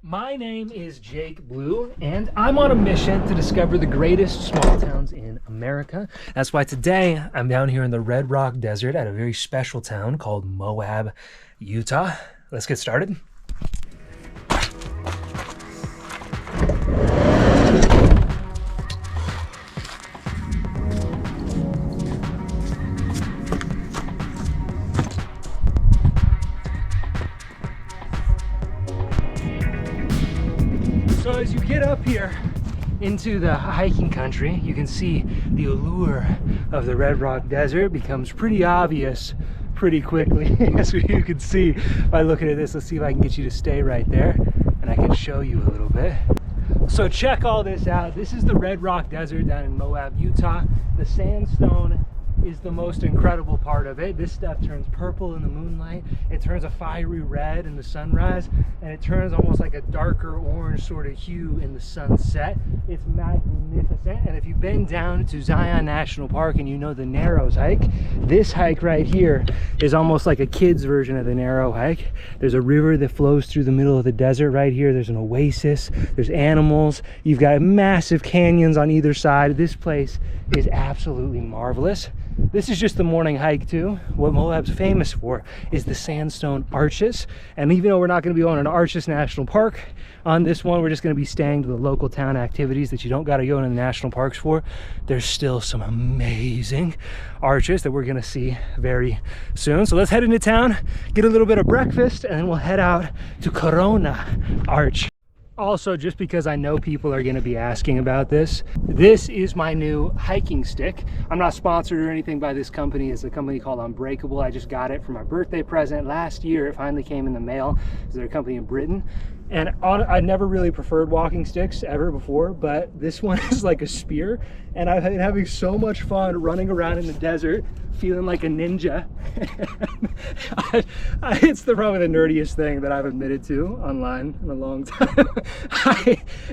My name is Jake Blue, and I'm on a mission to discover the greatest small towns in America. That's why today I'm down here in the Red Rock Desert at a very special town called Moab, Utah. Let's get started. So as you get up here into the hiking country, you can see the allure of the Red Rock Desert becomes pretty obvious pretty quickly. As you can see by looking at this, let's see if I can get you to stay right there and I can show you a little bit. So check all this out. This is the Red Rock Desert down in Moab, Utah. The sandstone is the most incredible part of it. This stuff turns purple in the moonlight, it turns a fiery red in the sunrise, and it turns almost like a darker orange sort of hue in the sunset. It's magnificent. And if you've been down to Zion National Park and you know the Narrows hike, this hike right here is almost like a kid's version of the Narrow hike. There's a river that flows through the middle of the desert right here. There's an oasis, there's animals, you've got massive canyons on either side. This place is absolutely marvelous. This is just the morning hike too. What Moab's famous for is the sandstone arches. And even though we're not going to be on an Arches National Park on this one, we're just going to be staying to the local town activities that you don't got to go into the national parks for. There's still some amazing arches that we're going to see very soon. So let's head into town, get a little bit of breakfast, and then we'll head out to Corona Arch. Also, just because I know people are going to be asking about this, this is my new hiking stick. I'm not sponsored or anything by this company. It's a company called Unbreakable. I just got it for my birthday present last year. It finally came in the mail. They're a company in Britain. And I never really preferred walking sticks ever before, but this one is like a spear. And I've been having so much fun running around in the desert, feeling like a ninja. It's probably the nerdiest thing that I've admitted to online in a long time.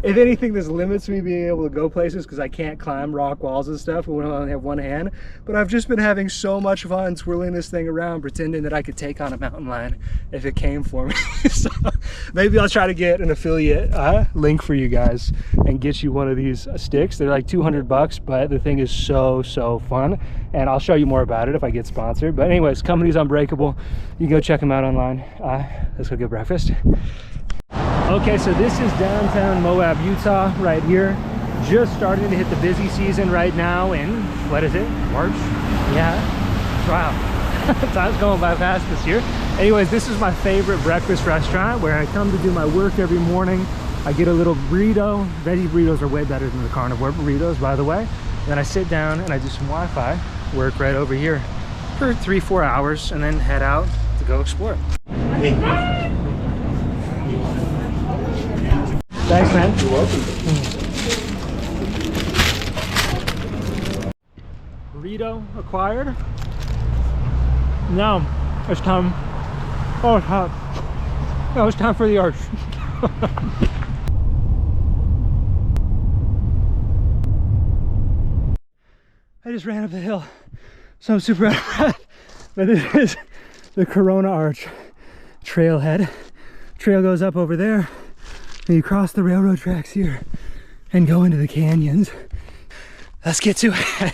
If anything, this limits me being able to go places because I can't climb rock walls and stuff when I only have one hand. But I've just been having so much fun swirling this thing around, pretending that I could take on a mountain lion if it came for me. So maybe I'll try to get an affiliate link for you guys and get you one of these sticks. They're like 200 bucks, but the thing is so fun, and I'll show you more about it if I get sponsored. But anyways, company's Unbreakable. You can go check them out online. Let's go get breakfast. Okay, so this is downtown Moab, Utah right here. Just starting to hit the busy season right now in, what is it, March? Yeah, wow. Time's going by fast this year. Anyways, this is my favorite breakfast restaurant where I come to do my work every morning. I get a little burrito. Veggie burritos are way better than the carnivore burritos, by the way. Then I sit down and I do some Wi-Fi work right over here for 3-4 hours and then head out to go explore. Thanks, man. You're welcome. Burrito acquired. Now it's time. Oh, it's hot. Now it's time for the arch. I just ran up the hill, so I'm super out of breath. But this is the Corona Arch trailhead. Trail goes up over there, and you cross the railroad tracks here and go into the canyons. Let's get to it.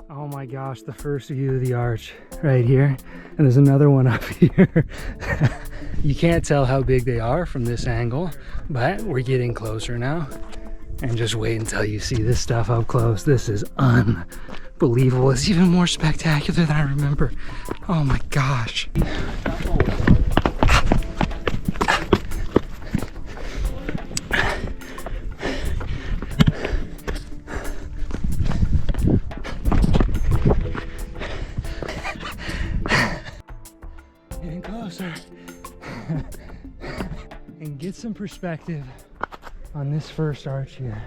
Oh my gosh, the first view of the arch right here, and there's another one up here. You can't tell how big they are from this angle, but we're getting closer now. And just wait until you see this stuff up close. This is unbelievable. It's even more spectacular than I remember. Oh my gosh. Getting closer. And get some perspective on this first arch here.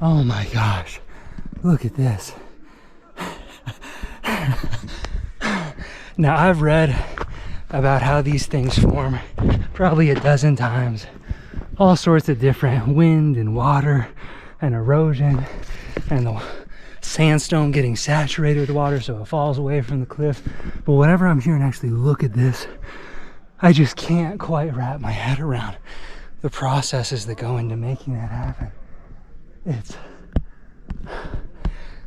Oh my gosh, look at this. Now I've read about how these things form probably a dozen times. All sorts of different wind and water and erosion and the sandstone getting saturated with the water so it falls away from the cliff. But whenever I'm here and actually look at this, I just can't quite wrap my head around the processes that go into making that happen. It's,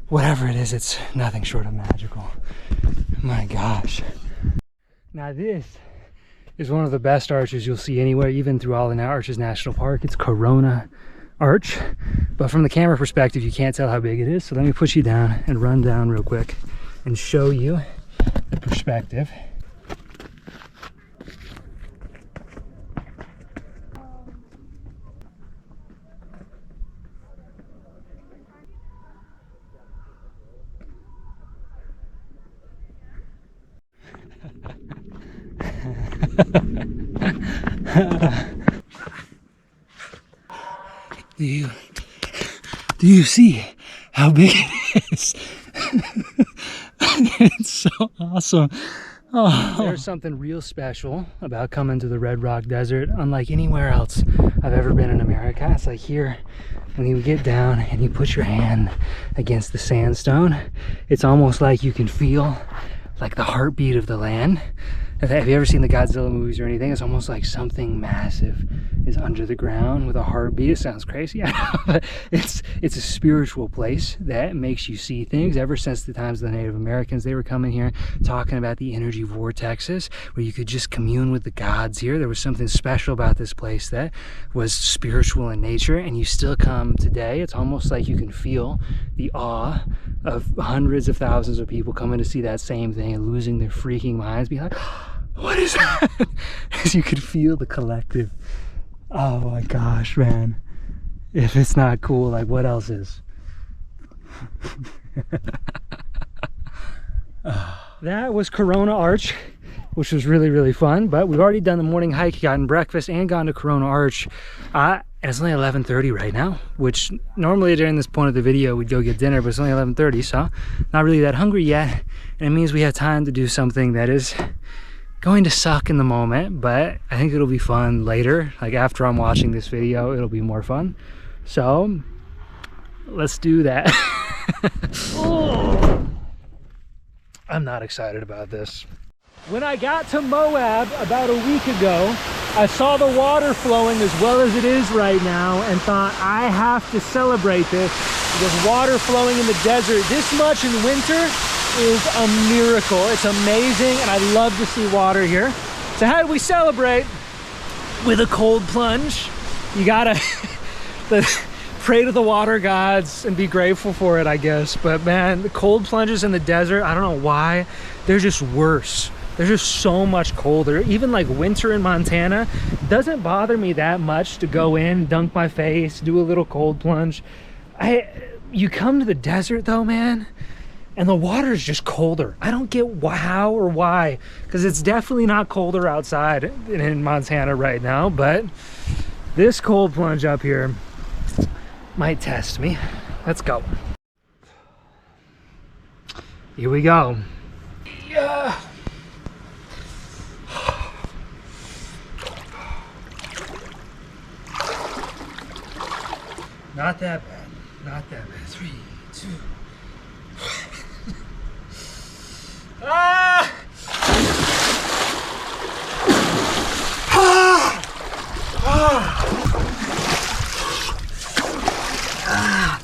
whatever it is, it's nothing short of magical. My gosh. Now this is one of the best arches you'll see anywhere, even through all the Arches National Park. It's Corona Arch, but from the camera perspective you can't tell how big it is, so let me put you down and run down real quick and show you the perspective. Do you see how big it is? It's so awesome. Oh. There's something real special about coming to the Red Rock Desert, unlike anywhere else I've ever been in America. It's like here, when you get down and you put your hand against the sandstone, it's almost like you can feel like the heartbeat of the land. Have you ever seen the Godzilla movies or anything? It's almost like something massive is under the ground with a heartbeat. It sounds crazy, but it's a spiritual place that makes you see things. Ever since the times of the Native Americans, they were coming here talking about the energy vortexes where you could just commune with the gods here. There was something special about this place that was spiritual in nature, and you still come today. It's almost like you can feel the awe of hundreds of thousands of people coming to see that same thing and losing their freaking minds, being like, what is that? As you could feel the collective. Oh my gosh, man. If it's not cool, like what else is? That was Corona Arch, which was really, really fun. But we've already done the morning hike, gotten breakfast, and gone to Corona Arch. And it's only 11:30 right now, which normally during this point of the video we'd go get dinner, but it's only 11:30, so not really that hungry yet. And it means we have time to do something that is going to suck in the moment, but I think it'll be fun later. Like after I'm watching this video, it'll be more fun. So let's do that. Oh, I'm not excited about this. When I got to Moab about a week ago, I saw the water flowing as well as it is right now and thought I have to celebrate this, because water flowing in the desert this much in winter is a miracle. It's amazing, and I love to see water here. So how do we celebrate? With a cold plunge. You gotta pray to the water gods and be grateful for it, I guess. But man, the cold plunges in the desert, I don't know why, they're just worse. They're just so much colder. Even like winter in Montana doesn't bother me that much to go in, dunk my face, do a little cold plunge. You come to the desert though, man, and the water is just colder. I don't get how or why, because it's definitely not colder outside in Montana right now, but this cold plunge up here might test me. Let's go. Here we go. Yeah. Not that bad. Not that bad. 3, 2. Ah! Ah! Ah! Ah!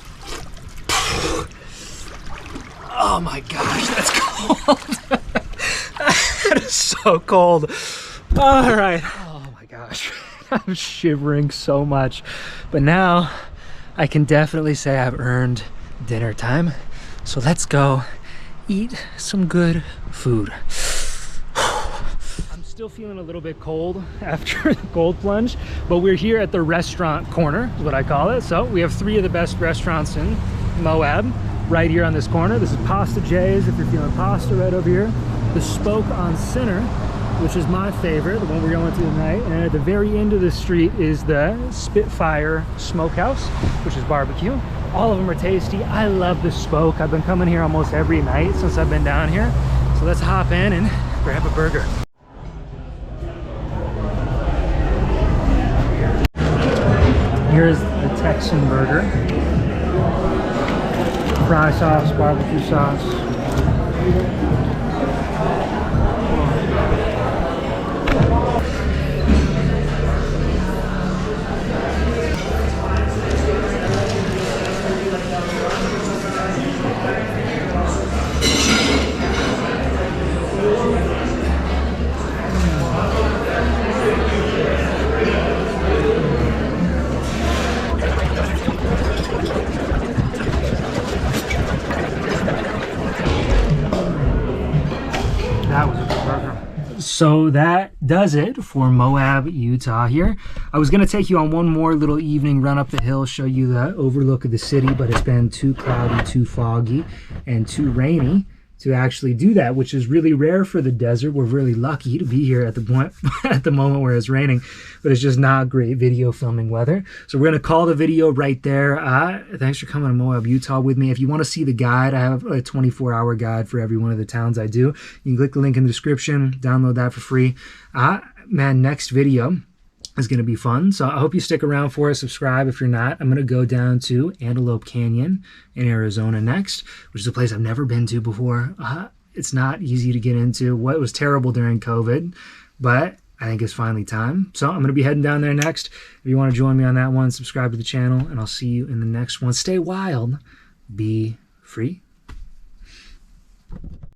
Oh my gosh, that's cold. That is so cold. All right. Oh my gosh, I'm shivering so much. But now I can definitely say I've earned dinner time. So let's go eat some good food. I'm still feeling a little bit cold after the cold plunge, but we're here at the restaurant corner, is what I call it. So we have 3 of the best restaurants in Moab right here on this corner. This is Pasta J's if you're feeling pasta, right over here. The Spoke on Center, which is my favorite, the one we're going to tonight. And at the very end of the street is the Spitfire Smokehouse, which is barbecue. All of them are tasty. I love the Spoke. I've been coming here almost every night since I've been down here. So let's hop in and grab a burger. Here's the Texan burger. fry sauce, barbecue sauce. That was a good burger. So that does it for Moab, Utah here. I was going to take you on one more little evening run up the hill, show you the overlook of the city, but it's been too cloudy, too foggy, and too rainy to actually do that, which is really rare for the desert. We're really lucky to be here at the point at the moment where it's raining, but it's just not great video filming weather. So we're gonna call the video right there. Thanks for coming to Moab, Utah with me. If you want to see the guide, I have a 24-hour guide for every one of the towns I do. You can click the link in the description, download that for free. Man, next video is going to be fun, so I hope you stick around for it. Subscribe if you're not. I'm going to go down to Antelope Canyon in Arizona next, which is a place I've never been to before. It's not easy to get into. What was terrible during COVID, but I think it's finally time. So I'm going to be heading down there next. If you want to join me on that one, subscribe to the channel, and I'll see you in the next one. Stay wild, be free.